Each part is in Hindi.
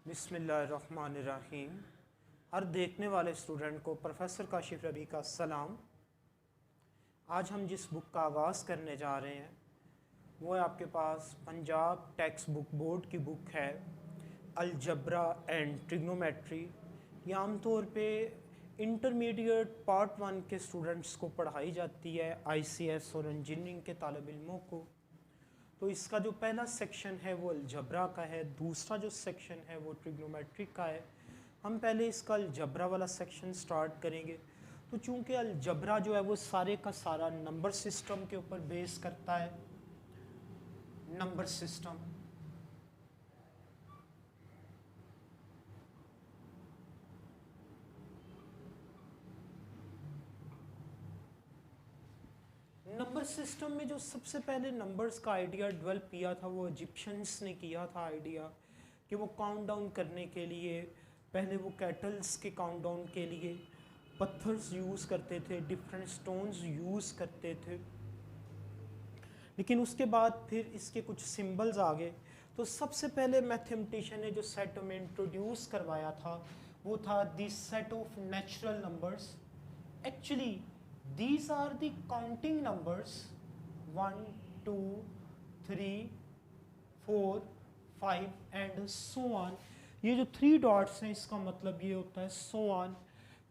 बिस्मिल्लाहिर्रहमानिर्रहीम। हर देखने वाले स्टूडेंट को प्रोफेसर काशिफ रबी का सलाम। आज हम जिस बुक का आगाज़ करने जा रहे हैं वो है आपके पास पंजाब टेक्स्ट बुक बोर्ड की बुक है अलजबरा एंड ट्रिग्नोमेट्री। ये आमतौर पे इंटरमीडिएट पार्ट 1 के स्टूडेंट्स को पढ़ाई जाती है, आईसीएस और इंजीनियरिंग के तालिब इल्मों को। तो इसका जो पहला सेक्शन है वो अलजबरा का है, दूसरा जो सेक्शन है वो ट्रिग्नोमेट्री का है। हम पहले इसका अलजबरा वाला सेक्शन स्टार्ट करेंगे। तो चूंकि अलजबरा जो है वो सारे का सारा नंबर सिस्टम के ऊपर बेस करता है। नंबर सिस्टम नंबर सिस्टम में जो सबसे पहले नंबर्स का आइडिया डेवलप किया था वो इजिप्शियंस ने किया था आइडिया कि वो काउंट डाउन करने के लिए पहले वो कैटल्स के काउंट डाउन के लिए पत्थर्स यूज़ करते थे, डिफरेंट स्टोन्स यूज़ करते थे। लेकिन उसके बाद फिर इसके कुछ सिंबल्स आ गए। तो सबसे पहले मैथमेटिशियन ने जो सेट में इंट्रोड्यूस करवाया था वो था this set of natural numbers. Actually these are the counting numbers 1 2 3 4 5 and so on। ये जो 3 डॉट्स हैं इसका मतलब ये होता है so on।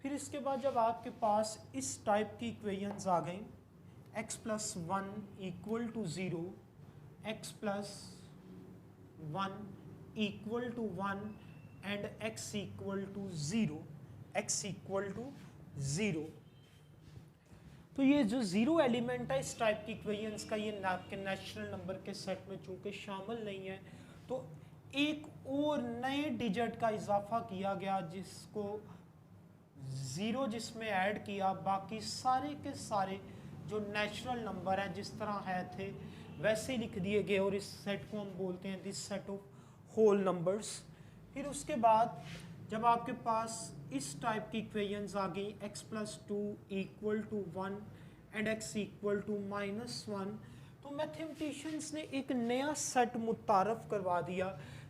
फिर इसके बाद जब आपके पास इस टाइप की इक्वेशंस आ गई x plus 1 equal to 0, x plus 1 equal to 1 and x equal to 0, x equal to 0। तो ये जो जीरो एलिमेंट है इस टाइप की इक्वेशंस का, ये आपके नेचुरल नंबर के सेट में चूंकि शामिल नहीं है तो एक और नए डिजिट का इजाफा किया गया जिसको ज़ीरो जिसमें ऐड किया। बाकी सारे के सारे जो नेचुरल नंबर हैं जिस तरह है थे वैसे ही लिख दिए गए और इस सेट को हम बोलते हैं this set of whole numbers. फिर उसके बाद जब आपके पास इस टाइप की इक्वेशंस आ गई x plus 2 equal to 1 and x equal to minus 1, तो मैथमेटिशियंस ने एक नया सेट मुतारफ करवा दिया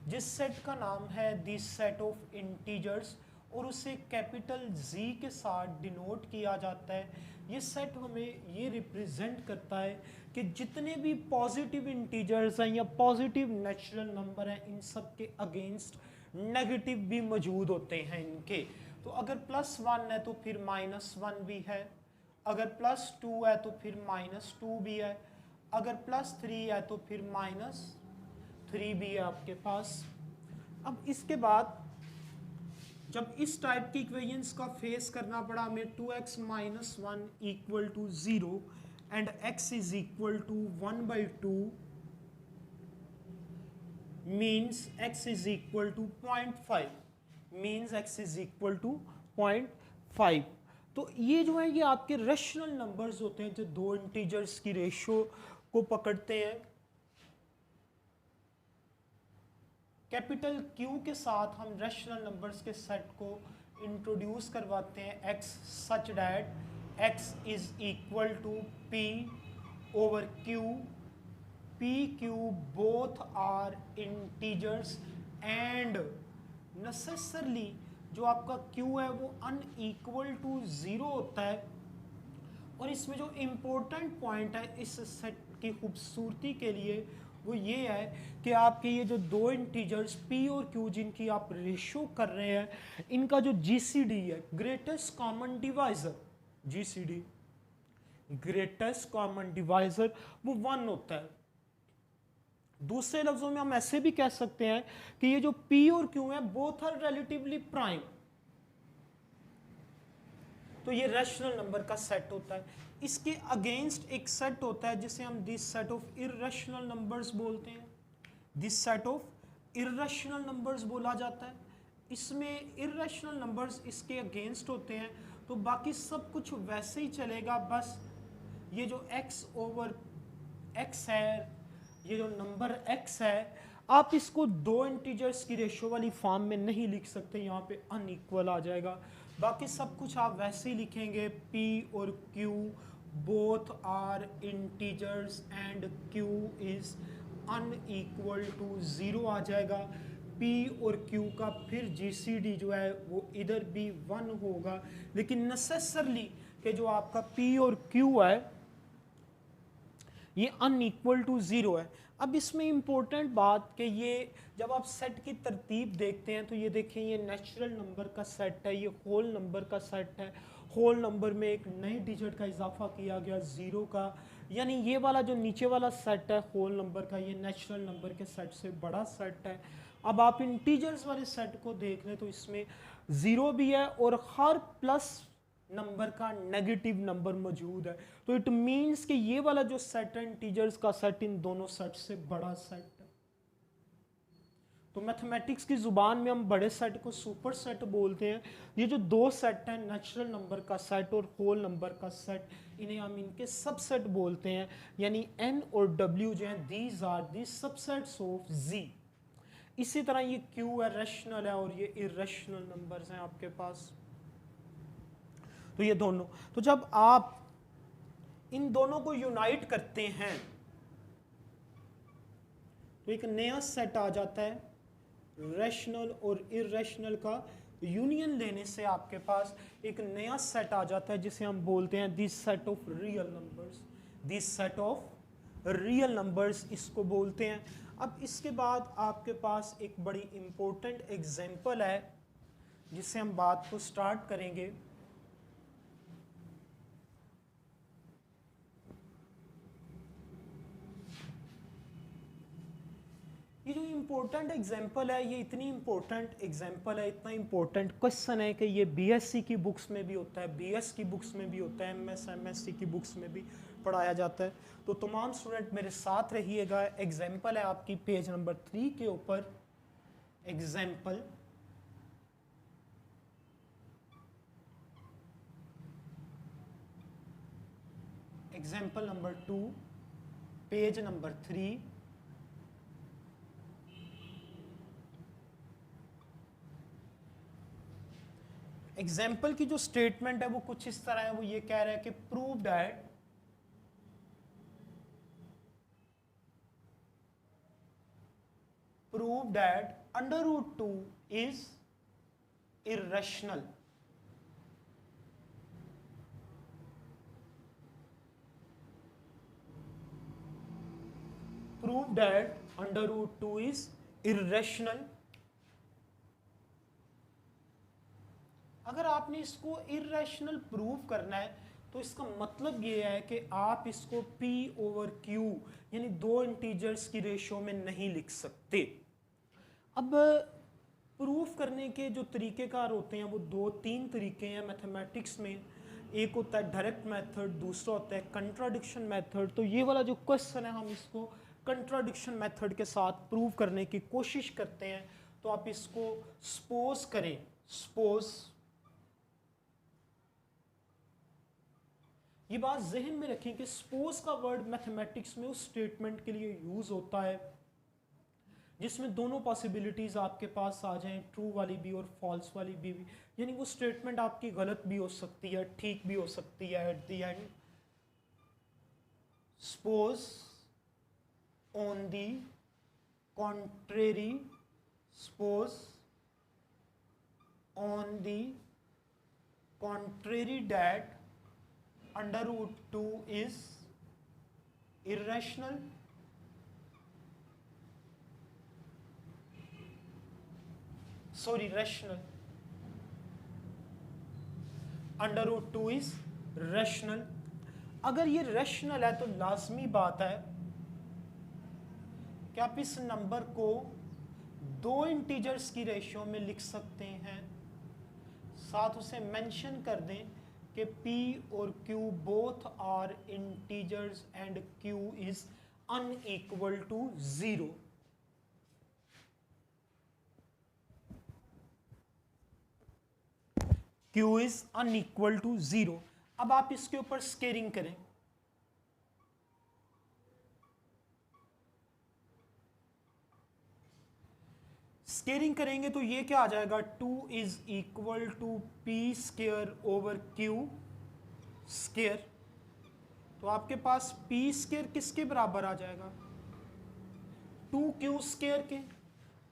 जिस सेट का नाम है दिस सेट ऑफ इंटीजर्स और उसे कैपिटल Z के साथ डिनोट किया जाता है। ये सेट हमें ये रिप्रेजेंट करता है कि जितने भी पॉजिटिव इंटीजर्स हैं या पॉजिटिव नेचुरल नंबर हैं इन सब के अगेंस्ट नेगेटिव भी मौजूद होते हैं इनके। तो अगर प्लस 1 है तो फिर माइनस 1 भी है, अगर प्लस 2 है तो फिर माइनस 2 भी है, अगर प्लस 3 है तो फिर माइनस 3 भी है आपके पास। अब इसके बाद जब इस टाइप की इक्वेशंस का फेस करना पड़ा हमें 2x minus 1 equal to 0 and x is equal to 1/2 means x is equal to 0.5 means x is equal to 0.5। तो ये जो है ये आपके रेशनल नंबर्स होते हैं जो दो इंटीजर्स की रेशियो को पकड़ते हैं। कैपिटल Q के साथ हम रेशनल नंबर्स के सेट को इंट्रोड्यूस करवाते हैं x such that x is equal to p over q, PQ both are integers and necessarily जो आपका Q है वो unequal to 0 होता है। और इसमें जो इम्पोर्टेंट पॉइंट है इस सेट की खूबसूरती के लिए वो ये है कि आपके ये जो दो इंटीजर्स P और Q जिनकी आप रेशियो कर रहे हैं इनका जो GCD है greatest common divisor, GCD greatest common divisor वो 1 होता है। दूसरे लफ्जों में हम ऐसे भी कह सकते हैं कि ये जो P और Q है बोथ आर रिलेटिवली प्राइम। तो ये रैशनल नंबर का सेट होता है। इसके अगेंस्ट एक सेट होता है जिसे हम this set of irrational numbers बोलते हैं। This set of irrational numbers बोला जाता है। इसमें इर्रेशनल नंबर्स इसके अगेंस्ट होते हैं तो बाकी सब कुछ वैसे ही चलेगा, बस ये जो x ओवर x है, ये जो नंबर x है आप इसको दो इंटीजर्स की रेशियो वाली फॉर्म में नहीं लिख सकते, यहाँ पे अनइक्वल आ जाएगा। बाकी सब कुछ आप वैसे ही लिखेंगे p और q both are integers and q is unequal to 0 आ जाएगा। P और Q का फिर GCD जो है वो इधर भी 1 होगा, लेकिन नेसेसरली कि जो आपका P और Q है ये अनइक्वल टू 0 है। अब इसमें इंपॉर्टेंट बात कि ये जब आप सेट की तरतीब देखते हैं तो ये देखें, ये नेचुरल नंबर का सेट है, ये होल नंबर का सेट है। होल नंबर में एक नए डिजिट का इजाफा किया गया 0 का, यानी ये वाला जो नीचे वाला सेट है होल नंबर का, ये नेचुरल नंबर के सेट से बड़ा सेट है। अब आप इंटीजर्स वाले सेट को देख लें तो इसमें 0 भी है और हर प्लस नंबर का नेगेटिव नंबर मौजूद है। तो इट मींस कि ये वाला जो सेट है इंटीजर्स का सेट इन दोनों सेट से बड़ा सेट है। तो मैथमेटिक्स की जुबान में हम बड़े सेट को सुपर सेट बोलते हैं। ये जो दो सेट हैं, नेचुरल नंबर का सेट और होल नंबर का सेट, इन्हें हम इनके सबसेट बोलते हैं। यानी n और w जो हैं, these are the subsets of z। इसी तरह ये q है, रैशनल है, और ये इरेशनल नंबर्स हैं आपके पास। तो ये दोनों, तो जब आप इन दोनों को यूनाइट करते हैं तो एक नया सेट आ जाता है। रैशनल और इरेशनल का यूनियन लेने से आपके पास एक नया सेट आ जाता है जिसे हम बोलते हैं this set of real numbers. This set of real numbers इसको बोलते हैं। अब इसके बाद आपके पास एक बड़ी इंपॉर्टेंट एग्जांपल है जिससे हम बात को स्टार्ट करेंगे। ये जो इम्पोर्टेंट एग्जाम्पल है, ये इतनी इम्पोर्टेंट एग्जाम्पल है, इतना इम्पोर्टेंट क्वेश्चन है कि ये बीएससी की बुक्स में भी होता है, बीएस की बुक्स में भी होता है, एमएस एमएससी की बुक्स में भी पढ़ाया जाता है। तो तमाम स्टूडेंट मेरे साथ रहिएगा। एग्जाम्पल है आपकी पेज नंबर 3 के ऊपर। Example example number 2, page number 3। Example की जो स्टेटमेंट है वो कुछ इस तरह है। वो ये कह रहा है कि prove that under root 2 is irrational. Prove that under root 2 is irrational. अगर आपने इसको इरेशनल प्रूव करना है तो इसका मतलब ये है कि आप इसको P ओवर Q यानी दो इंटीजर्स की रेशियो में नहीं लिख सकते। अब प्रूफ करने के जो तरीक़ेकार होते हैं वो 2-3 तरीके हैं मैथमेटिक्स में। एक होता है डायरेक्ट मेथड, दूसरा होता है कंट्राडिक्शन मेथड। तो ये वाला जो क्वेश्चन है हम इसको कंट्राडिक्शन मेथड के साथ प्रूव करने की कोशिश करते हैं। तो आप इसको सपोज करें, सपोज, ये बात जहन में रखें कि सपोज का वर्ड मैथमेटिक्स में उस स्टेटमेंट के लिए यूज होता है जिसमें दोनों पॉसिबिलिटीज आपके पास आ जाएं, ट्रू वाली भी और फॉल्स वाली भी। यानी वो स्टेटमेंट आपकी गलत भी हो सकती है, ठीक भी हो सकती है at the end. Suppose on the contrary, suppose on the contrary that under root 2 is irrational। Sorry, rational। under root 2 is rational। अगर ये rational है तो लाजमी बात है कि आप इस नंबर को दो इंटीजर्स की रेशियो में लिख सकते हैं। साथ उसे मेंशन कर दें कि P और Q both are integers and Q is unequal to 0। Q is unequal to 0। अब आप इसके ऊपर स्केयरिंग करें। स्केयरिंग करेंगे तो ये क्या आ जाएगा, 2 is equal to P square over Q square. तो आपके पास P स्केयर किसके बराबर आ जाएगा, 2Q स्केयर के।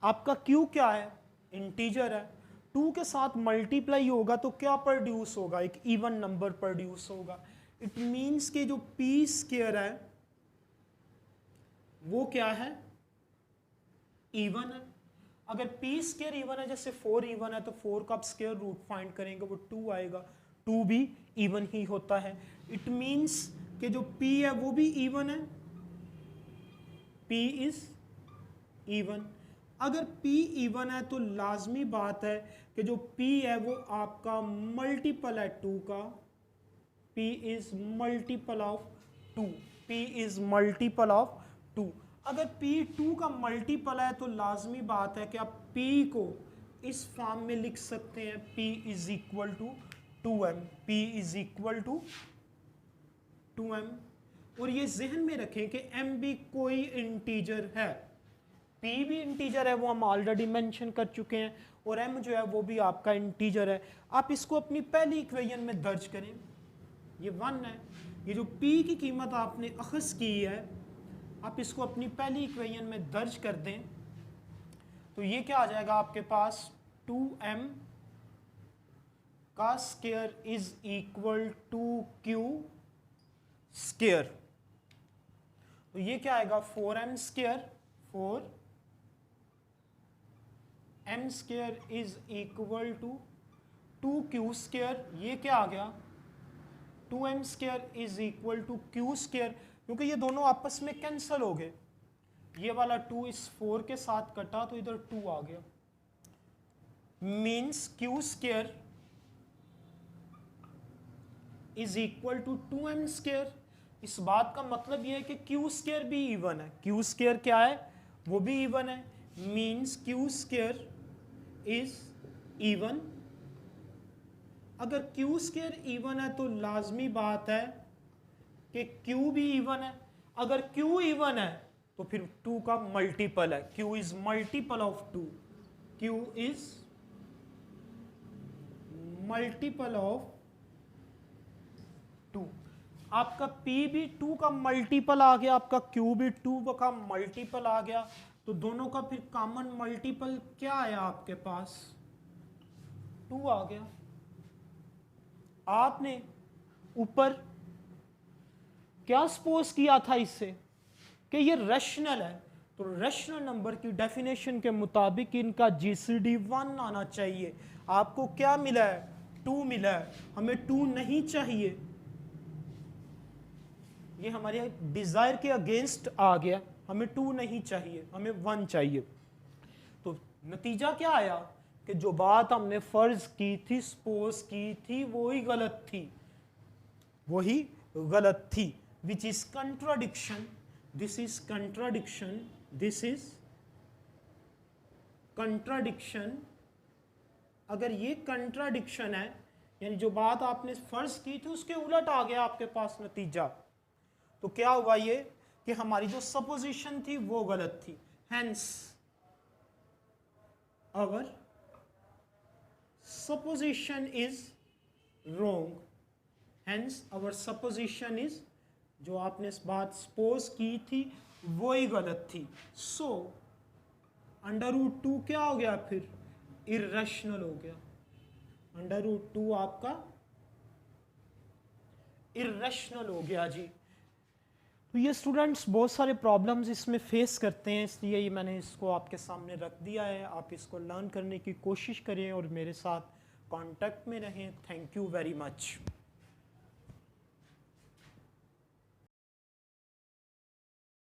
आपका q क्या है, इंटीजर है, 2 के साथ मल्टीप्लाई होगा तो क्या प्रोड्यूस होगा, एक इवन नंबर प्रोड्यूस होगा। इट मीन्स कि जो p स्क्वायर है वो क्या है, इवन है। अगर p स्क्वायर इवन है, जैसे 4 इवन है तो 4 का आप स्क्वायर रूट फाइंड करेंगे वो 2 आएगा, 2 भी इवन ही होता है। इट मीन्स कि जो p है वो भी इवन है, p इज इवन। अगर p इवन है तो लाजमी बात है कि जो p है वो आपका मल्टीपल है 2 का, p is multiple of 2, p is multiple of 2। अगर p 2 का मल्टीपल है तो लाजमी बात है कि आप p को इस फॉर्म में लिख सकते हैं, p is equal to 2m, p is equal to 2m। और ये जहन में रखें कि m भी कोई इंटीजर है, p भी इंटीजर है, वो हम ऑलरेडी मेंशन कर चुके हैं, और m जो है वो भी आपका इंटीजर है। आप इसको अपनी पहली इक्वेशन में दर्ज करें, ये 1 है, ये जो p की कीमत आपने अखज़ की है आप इसको अपनी पहली इक्वेशन में दर्ज कर दें तो ये क्या आ जाएगा आपके पास, 2m का square is equal to q square. तो ये क्या आएगा, 4m square, 4m square is equal to 2q square. ये क्या आ गया, 2m square is equal to q square, क्योंकि ये दोनों आपस में कैंसिल हो गए, ये वाला 2 इस 4 के साथ कटा तो इधर 2 आ गया, means q square is equal to 2m square. इस बात का मतलब ये है कि q स्क्वायर भी इवन है, q स्क्वायर क्या है, वो भी इवन है, means q square is even. अगर q स्क्वायर इवन है तो लाजमी बात है कि q भी इवन है। अगर q इवन है तो फिर 2 का मल्टीपल है, q is multiple of 2, q is multiple of 2। आपका p भी 2 का मल्टीपल आ गया, आपका q भी 2 का मल्टीपल आ गया, तो दोनों का फिर कॉमन मल्टीपल क्या आया आपके पास, 2 आ गया। आपने ऊपर क्या सपोज किया था इससे कि ये रैशनल है, तो रैशनल नंबर की डेफिनेशन के मुताबिक इनका जीसीडी 1 आना चाहिए। आपको क्या मिला है, 2 मिला है, हमें 2 नहीं चाहिए, ये हमारे डिजायर के अगेंस्ट आ गया, हमें 2 नहीं चाहिए, हमें 1 चाहिए। तो नतीजा क्या आया कि जो बात हमने फर्ज की थी, सपोज की थी, वही गलत थी, वही गलत थी, which is contradiction, this is contradiction, this is contradiction. अगर ये कंट्राडिक्शन है, यानी जो बात आपने फर्ज की थी उसके उलट आ गया आपके पास नतीजा, तो क्या हुआ ये कि हमारी जो सपोजिशन थी वो गलत थी, hence our supposition is wrong, hence our supposition is, जो आपने इस बात सपोज की थी वही गलत थी। सो √2 क्या हो गया, फिर इर्रेशनल हो गया, √2 आपका इर्रेशनल हो गया जी। तो ये स्टूडेंट्स बहुत सारे प्रॉब्लम्स इसमें फेस करते हैं, इसलिए ये मैंने इसको आपके सामने रख दिया है। आप इसको लर्न करने की कोशिश करें और मेरे साथ कांटेक्ट में रहें। Thank you very much.